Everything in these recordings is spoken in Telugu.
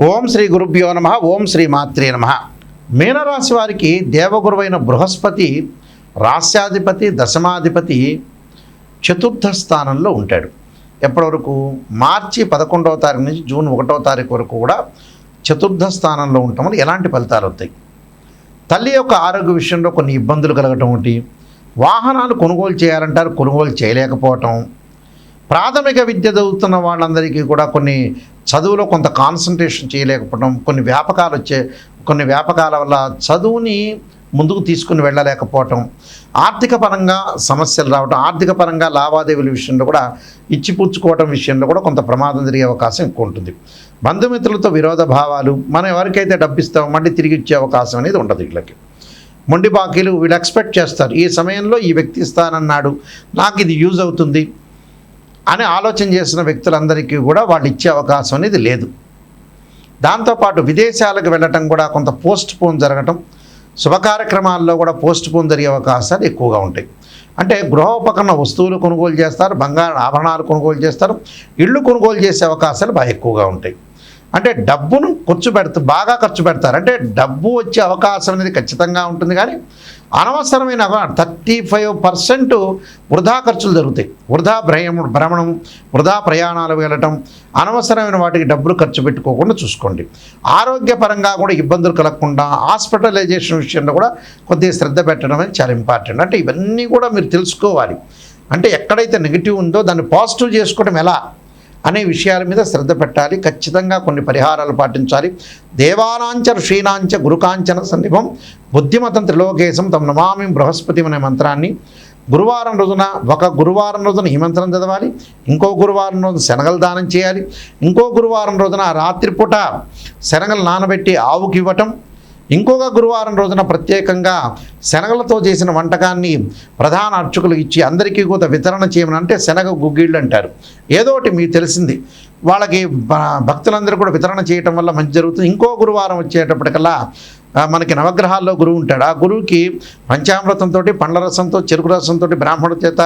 ఓం శ్రీ గురుభ్యో నమః. ఓం శ్రీ మాత్రే నమః. మీనరాశి వారికి దేవగురువైన బృహస్పతి రాస్యాధిపతి, దశమాధిపతి చతుర్థ స్థానంలో ఉంటాడు. ఎప్పటి వరకు? మార్చి 11వ తారీఖు నుంచి జూన్ 1వ తారీఖు వరకు కూడా చతుర్థ స్థానంలో ఉండటం వల్ల ఎలాంటి ఫలితాలు వస్తాయి? తల్లి యొక్క ఆరోగ్య విషయంలో కొన్ని ఇబ్బందులు కలగటం ఒకటి, వాహనాలు కొనుగోలు చేయాలంటారు, కొనుగోలు చేయలేకపోవటం, ప్రాథమిక విద్య చదువుతున్న వాళ్ళందరికీ కూడా కొన్ని చదువులో కొంత కాన్సన్ట్రేషన్ చేయలేకపోవడం, కొన్ని వ్యాపకాల వల్ల చదువుని ముందుకు తీసుకుని వెళ్ళలేకపోవటం, ఆర్థిక పరంగా సమస్యలు రావటం, ఆర్థిక పరంగా లావాదేవీల విషయంలో కూడా ఇచ్చిపుచ్చుకోవటం విషయంలో కూడా కొంత ప్రమాదం జరిగే అవకాశం ఎక్కువ ఉంటుంది. బంధుమిత్రులతో విరోధ భావాలు, మనం ఎవరికైతే డబ్బు ఇస్తామో మళ్ళీ తిరిగి ఇచ్చే అవకాశం అనేది ఉండదు. వీళ్ళకి మొండి బాకీలు వీళ్ళు ఎక్స్పెక్ట్ చేస్తారు, ఈ సమయంలో ఈ వ్యక్తి ఇస్తానన్నాడు, నాకు ఇది యూజ్ అవుతుంది అని ఆలోచన చేసిన వ్యక్తులందరికీ కూడా వాళ్ళు ఇచ్చే అవకాశం అనేది లేదు. దాంతోపాటు విదేశాలకు వెళ్ళటం కూడా కొంత పోస్ట్ పోన్ జరగటం, శుభ కార్యక్రమాల్లో కూడా పోస్ట్ పోన్ జరిగే అవకాశాలు ఎక్కువగా ఉంటాయి. అంటే గృహోపకరణ వస్తువులు కొనుగోలు చేస్తారు, బంగారు ఆభరణాలు కొనుగోలు చేస్తారు, ఇళ్ళు కొనుగోలు చేసే అవకాశాలు బాగా ఎక్కువగా ఉంటాయి. అంటే డబ్బును బాగా ఖర్చు పెడతారు. అంటే డబ్బు వచ్చే అవకాశం అనేది ఖచ్చితంగా ఉంటుంది, కానీ అనవసరమైన 35% వృధా ఖర్చులు జరుగుతాయి. వృధా భ్రమణం, వృధా ప్రయాణాలు వెళ్ళటం, అనవసరమైన వాటికి డబ్బులు ఖర్చు పెట్టుకోకుండా చూసుకోండి. ఆరోగ్యపరంగా కూడా ఇబ్బందులు కలగకుండా హాస్పిటలైజేషన్ విషయంలో కూడా కొద్దిగా శ్రద్ధ పెట్టడం అనేది చాలా ఇంపార్టెంట్. అంటే ఇవన్నీ కూడా మీరు తెలుసుకోవాలి. అంటే ఎక్కడైతే నెగిటివ్ ఉందో దాన్ని పాజిటివ్ చేసుకోవడం ఎలా అనే విషయాల మీద శ్రద్ధ పెట్టాలి. ఖచ్చితంగా కొన్ని పరిహారాలు పాటించాలి. దేవానాంచ ఋషీనాంచ గురుకాంచన సన్నిభం బుద్ధిమతం త్రిలోకేశం తం నమామి బృహస్పతి అనే మంత్రాన్ని గురువారం రోజున ఈ మంత్రం చదవాలి, ఇంకో గురువారం రోజున శనగలు దానం చేయాలి, ఇంకో గురువారం రోజున రాత్రిపూట శనగలు నానబెట్టి ఆవుకి ఇవ్వటం, ఇంకొక గురువారం రోజున ప్రత్యేకంగా శనగలతో చేసిన వంటకాన్ని ప్రధాన అర్చకులు ఇచ్చి అందరికీ కూడా వితరణ చేయమని, అంటే శనగ గుగ్గిళ్ళు అంటారు, ఏదో ఒకటి మీకు తెలిసింది వాళ్ళకి భక్తులందరూ కూడా వితరణ చేయటం వల్ల మంచి జరుగుతుంది. ఇంకో గురువారం వచ్చేటప్పటికల్లా మనకి నవగ్రహాల్లో గురువు ఉంటాడు, ఆ గురువుకి పంచామృతంతో, పండ్ల రసంతో, చెరుకు రసంతో బ్రాహ్మణుల చేత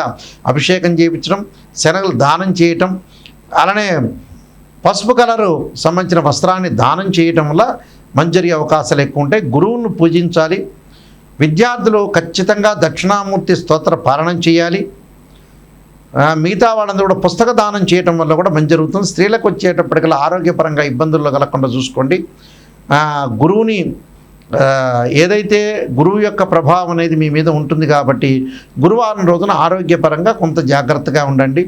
అభిషేకం చేయించడం, శనగలు దానం చేయటం, అలానే పసుపు కలరు సంబంధించిన వస్త్రాన్ని దానం చేయటం వల్ల మంచి జరిగే అవకాశాలు ఎక్కువ ఉంటాయి. గురువును పూజించాలి. విద్యార్థులు ఖచ్చితంగా దక్షిణామూర్తి స్తోత్ర పారాయణం చేయాలి. మిగతా వాళ్ళందరూ కూడా పుస్తక దానం చేయటం వల్ల కూడా మంచి జరుగుతుంది. స్త్రీలకు వచ్చేటప్పటికల్లా ఆరోగ్యపరంగా ఇబ్బందుల్లో కలగకుండా చూసుకోండి. గురువుని ఏదైతే గురువు యొక్క ప్రభావం అనేది మీ మీద ఉంటుంది కాబట్టి గురువారం రోజున ఆరోగ్యపరంగా కొంత జాగ్రత్తగా ఉండండి.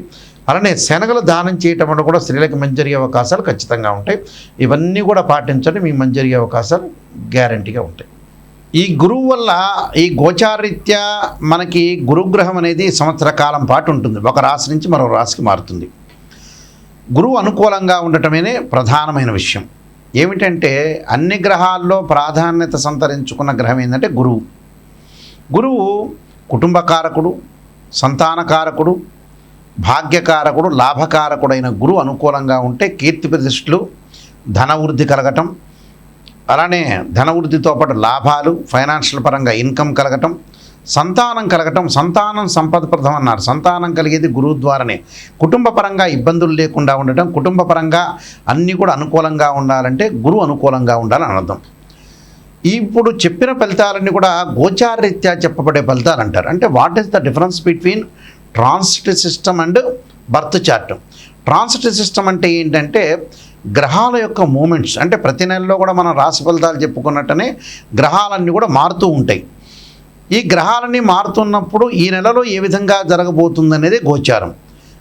అలానే శనగలు దానం చేయటం వల్ల కూడా స్త్రీలకు మంచి జరిగే అవకాశాలు ఖచ్చితంగా ఉంటాయి. ఇవన్నీ కూడా పాటించండి, మీ మంచి జరిగే అవకాశాలు గ్యారంటీగా ఉంటాయి. ఈ గురువు వల్ల ఈ గోచారీత్యా మనకి గురుగ్రహం అనేది సంవత్సర కాలం పాటు ఉంటుంది, ఒక రాశి నుంచి మరో రాశికి మారుతుంది. గురువు అనుకూలంగా ఉండటమేనే ప్రధానమైన విషయం. ఏమిటంటే అన్ని గ్రహాల్లో ప్రాధాన్యత సంతరించుకున్న గ్రహం ఏంటంటే గురువు. గురువు కుటుంబకారకుడు, సంతానకారకుడు, భాగ్యకారకుడు, లాభకారకుడైన గురువు అనుకూలంగా ఉంటే కీర్తి ప్రతిష్టలు, ధనవృద్ధి కలగటం, అలానే ధనవృద్ధితో పాటు లాభాలు, ఫైనాన్షియల్ పరంగా ఇన్కమ్ కలగటం, సంతానం కలగటం. సంతానం సంపదప్రదం అన్నారు, సంతానం కలిగేది గురువు ద్వారానే. కుటుంబ పరంగా ఇబ్బందులు లేకుండా ఉండటం, కుటుంబ పరంగా అన్నీ కూడా అనుకూలంగా ఉండాలంటే గురువు అనుకూలంగా ఉండాలని అర్థం. ఇప్పుడు చెప్పిన ఫలితాలన్నీ కూడా గోచారరీత్యా చెప్పబడే ఫలితాలు అంటారు. అంటే what is the difference between transit system and birth chart? Transit system అంటే ఏంటంటే గ్రహాల యొక్క మూమెంట్స్. అంటే ప్రతి నెలలో కూడా మనం రాశి ఫలితాలు చెప్పుకున్నట్టనే గ్రహాలన్నీ కూడా మారుతూ ఉంటాయి. ఈ గ్రహాలన్నీ మారుతున్నప్పుడు ఈ నెలలో ఏ విధంగా జరగబోతుంది అనేది గోచారం.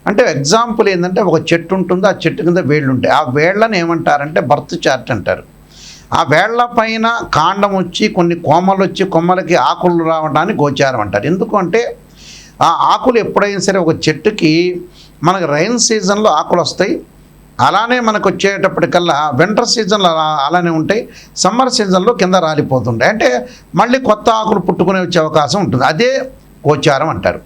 అంటే ఎగ్జాంపుల్ ఏంటంటే ఒక చెట్టు ఉంటుంది, ఆ చెట్టు కింద వేళ్ళు ఉంటాయి, ఆ వేళ్ళని ఏమంటారంటే బర్త్ చార్ట్ అంటారు. ఆ వేళ్ల పైన కాండం వచ్చి కొన్ని కొమ్మలు వచ్చి కొమ్మలకి ఆకులు రావడాన్ని గోచారం అంటారు. ఎందుకంటే ఆ ఆకులు ఎప్పుడైనా సరే ఒక చెట్టుకి మనకు రైన్ సీజన్లో ఆకులు వస్తాయి, అలానే మనకు వచ్చేటప్పటికల్లా వింటర్ సీజన్లో అలానే ఉంటాయి, సమ్మర్ సీజన్లో కింద రాలిపోతుంటాయి. అంటే మళ్ళీ కొత్త ఆకులు పుట్టుకునే వచ్చే అవకాశం ఉంటుంది, అదే గోచారం అంటారు.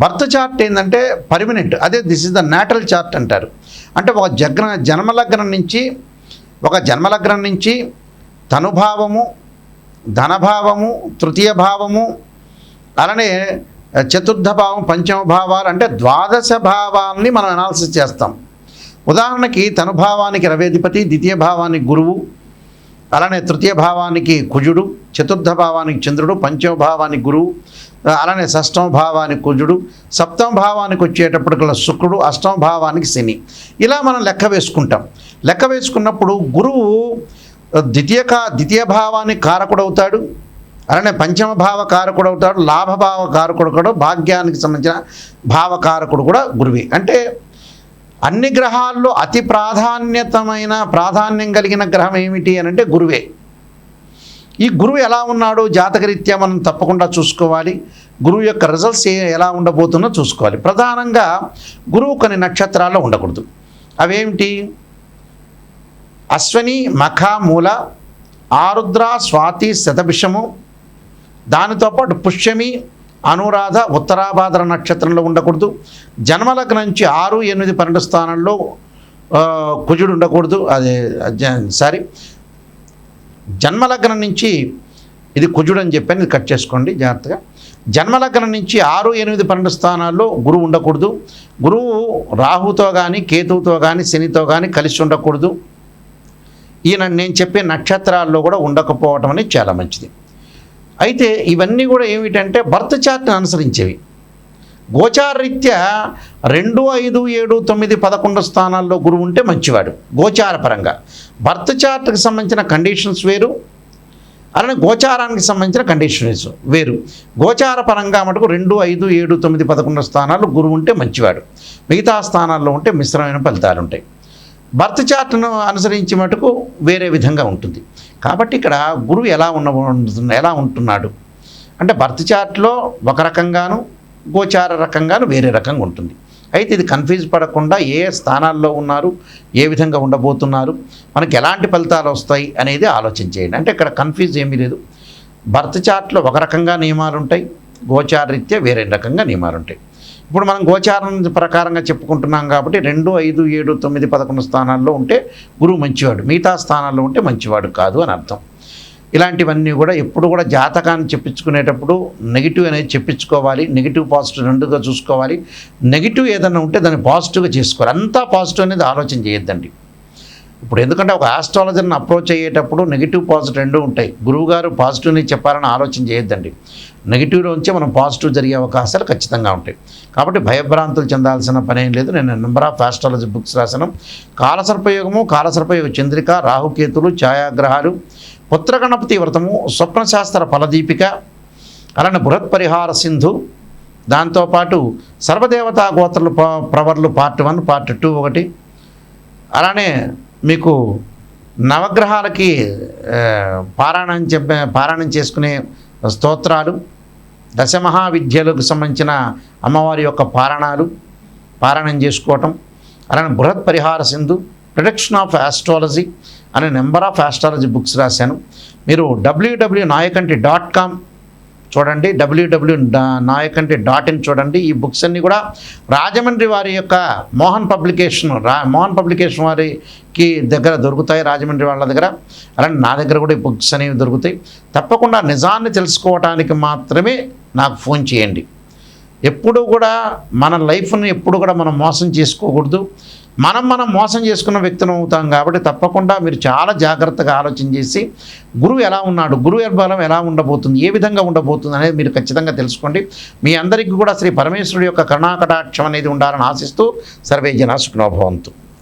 బర్త్ చార్ట్ ఏంటంటే పర్మనెంట్, అదే this is the natal chart అంటారు. అంటే ఒక జన్మలగ్నం నుంచి తనుభావము, ధనభావము, తృతీయ భావము, అలానే చతుర్థ భావం, పంచమ భావాలు, అంటే ద్వాదశ భావాల్ని మనం అనాలిసిస్ చేస్తాం. ఉదాహరణకి తనుభావానికి రవేధిపతి, ద్వితీయ భావానికి గురువు, అలానే తృతీయ భావానికి కుజుడు, చతుర్థ భావానికి చంద్రుడు, పంచమ భావానికి గురువు, అలానే షష్టమ భావానికి కుజుడు, సప్తమ భావానికి వచ్చేటప్పటికల్లా శుక్రుడు, అష్టమ భావానికి శని. ఇలా మనం లెక్క వేసుకుంటాం. లెక్క వేసుకున్నప్పుడు గురువు ద్వితీయ భావానికి కారకుడవుతాడు, అలానే పంచమ భావ కారకుడు అవుతాడు, లాభభావ కారకుడు కూడా, భాగ్యానికి సంబంధించిన భావకారకుడు కూడా గురువే. అంటే అన్ని గ్రహాల్లో అతి ప్రాధాన్యం కలిగిన గ్రహం ఏమిటి అని అంటే గురువే. ఈ గురువు ఎలా ఉన్నాడో జాతకరీత్యా మనం తప్పకుండా చూసుకోవాలి. గురువు యొక్క రిజల్ట్స్ ఎలా ఉండబోతుందో చూసుకోవాలి. ప్రధానంగా గురువు కొన్ని నక్షత్రాల్లో ఉండకూడదు. అవేమిటి? అశ్విని, మఖ, మూల, ఆరుద్ర, స్వాతి, శతభిషము, దానితో పాటు పుష్యమి, అనురాధ, ఉత్తరాభాద్ర నక్షత్రంలో ఉండకూడదు. జన్మలగ్నం నుంచి 6, 8, 12 స్థానంలో కుజుడు ఉండకూడదు. జన్మలగ్నం నుంచి, ఇది కుజుడు అని చెప్పాను, ఇది కట్ చేసుకోండి జాగ్రత్తగా. జన్మలగ్నం నుంచి 6, 8, 12 స్థానాల్లో గురువు ఉండకూడదు. గురువు రాహుతో కానీ, కేతువుతో కానీ, శనితో కానీ కలిసి ఉండకూడదు. నేను చెప్పే నక్షత్రాల్లో కూడా ఉండకపోవటం అనేది చాలా మంచిది. అయితే ఇవన్నీ కూడా ఏమిటంటే బర్త్ చార్ట్ని అనుసరించేవి. గోచారరీత్యా 2, 5, 7, 9, 11 స్థానాల్లో గురువు ఉంటే మంచివాడు గోచారపరంగా. బర్త్ చార్ట్కి సంబంధించిన కండిషన్స్ వేరు, అలానే గోచారానికి సంబంధించిన కండిషన్స్ వేరు. గోచార పరంగా మటుకు 2, 5, 7, 9, 11 స్థానాల్లో గురువు ఉంటే మంచివాడు. మిగతా స్థానాల్లో ఉంటే మిశ్రమైన ఫలితాలు ఉంటాయి. బర్త్ చార్ట్ను అనుసరించి మటుకు వేరే విధంగా ఉంటుంది. కాబట్టి ఇక్కడ గురువు ఎలా ఉంటున్నాడు అంటే బర్త్ చార్ట్లో ఒక రకంగాను, గోచార రకంగాను వేరే రకంగా ఉంటుంది. అయితే ఇది కన్ఫ్యూజ్ పడకుండా ఏ స్థానాల్లో ఉన్నారు, ఏ విధంగా ఉండబోతున్నారు, మనకి ఎలాంటి ఫలితాలు వస్తాయి అనేది ఆలోచన చేయండి. అంటే ఇక్కడ కన్ఫ్యూజ్ ఏమీ లేదు. బర్త్ చార్ట్లో ఒక రకంగా నియమాలు ఉంటాయి, గోచార రీత్యా వేరే రకంగా నియమాలు ఉంటాయి. ఇప్పుడు మనం గోచారం ప్రకారంగా చెప్పుకుంటున్నాం కాబట్టి 2, 5, 7, 9, 11 స్థానాల్లో ఉంటే గురువు మంచివాడు, మిగతా స్థానాల్లో ఉంటే మంచివాడు కాదు అని అర్థం. ఇలాంటివన్నీ కూడా ఎప్పుడు కూడా జాతకాన్ని చెప్పించుకునేటప్పుడు నెగిటివ్ అనేది చెప్పించుకోవాలి. నెగిటివ్ పాజిటివ్ రెండుగా చూసుకోవాలి. నెగిటివ్ ఏదైనా ఉంటే దాన్ని పాజిటివ్గా చేసుకోవాలి. అంతా పాజిటివ్ అనేది ఆలోచన చేయొద్దండి. ఇప్పుడు ఎందుకంటే ఒక ఆస్ట్రాలజర్ని అప్రోచ్ అయ్యేటప్పుడు నెగిటివ్ పాజిటివ్ రెండు ఉంటాయి. గురువుగారు పాజిటివ్ని చెప్పాలని ఆలోచన చేయొద్దండి. నెగిటివ్లోంచే మనం పాజిటివ్ జరిగే అవకాశాలు ఖచ్చితంగా ఉంటాయి. కాబట్టి భయభ్రాంతులు చెందాల్సిన పని ఏం లేదు. నేను నెంబర్ ఆఫ్ ఆస్ట్రాలజీ బుక్స్ రాశాను. కాలసర్పయోగము, కాలసర్పయోగ చంద్రిక, రాహుకేతులు, ఛాయాగ్రహాలు, పుత్రగణపతి వ్రతము, స్వప్నశాస్త్ర ఫలదీపిక, అలానే బృహత్ పరిహార సింధు, దాంతోపాటు సర్వదేవతా గోత్రలు ప్రవర్లు పార్ట్ 1, పార్ట్ 2 ఒకటి, అలానే మీకు నవగ్రహాలకి పారాయణం చేసుకునే స్తోత్రాలు, దశమహావిద్యలకు సంబంధించిన అమ్మవారి యొక్క పారాయణం చేసుకోవటం, అలానే బృహత్ పరిహార సింధు, ప్రొడక్షన్ ఆఫ్ ఆస్ట్రాలజీ అనే నెంబర్ ఆఫ్ ఆస్ట్రాలజీ బుక్స్ రాశాను. మీరు www.nayakanti.com చూడండి, www.nayakanti.in చూడండి. ఈ బుక్స్ అన్నీ కూడా రాజమండ్రి వారి యొక్క మోహన్ పబ్లికేషన్ వారికి దగ్గర దొరుకుతాయి, రాజమండ్రి వాళ్ళ దగ్గర. అలానే నా దగ్గర కూడా ఈ బుక్స్ అనేవి దొరుకుతాయి. తప్పకుండా నిజాన్ని తెలుసుకోవడానికి మాత్రమే నాకు ఫోన్ చేయండి. ఎప్పుడు కూడా మన లైఫ్ని ఎప్పుడు కూడా మనం మోసం చేసుకోకూడదు. మనం మోసం చేసుకున్న వ్యక్తులు అవుతాం. కాబట్టి తప్పకుండా మీరు చాలా జాగ్రత్తగా ఆలోచన చేసి గురువు ఎలా ఉన్నాడు, గురువు బలం ఎలా ఉండబోతుంది, ఏ విధంగా ఉండబోతుంది అనేది మీరు ఖచ్చితంగా తెలుసుకోండి. మీ అందరికీ కూడా శ్రీ పరమేశ్వరుడి యొక్క కరుణాకటాక్షం అనేది ఉండాలని ఆశిస్తూ సర్వే జనా సుఖినో భవంతు.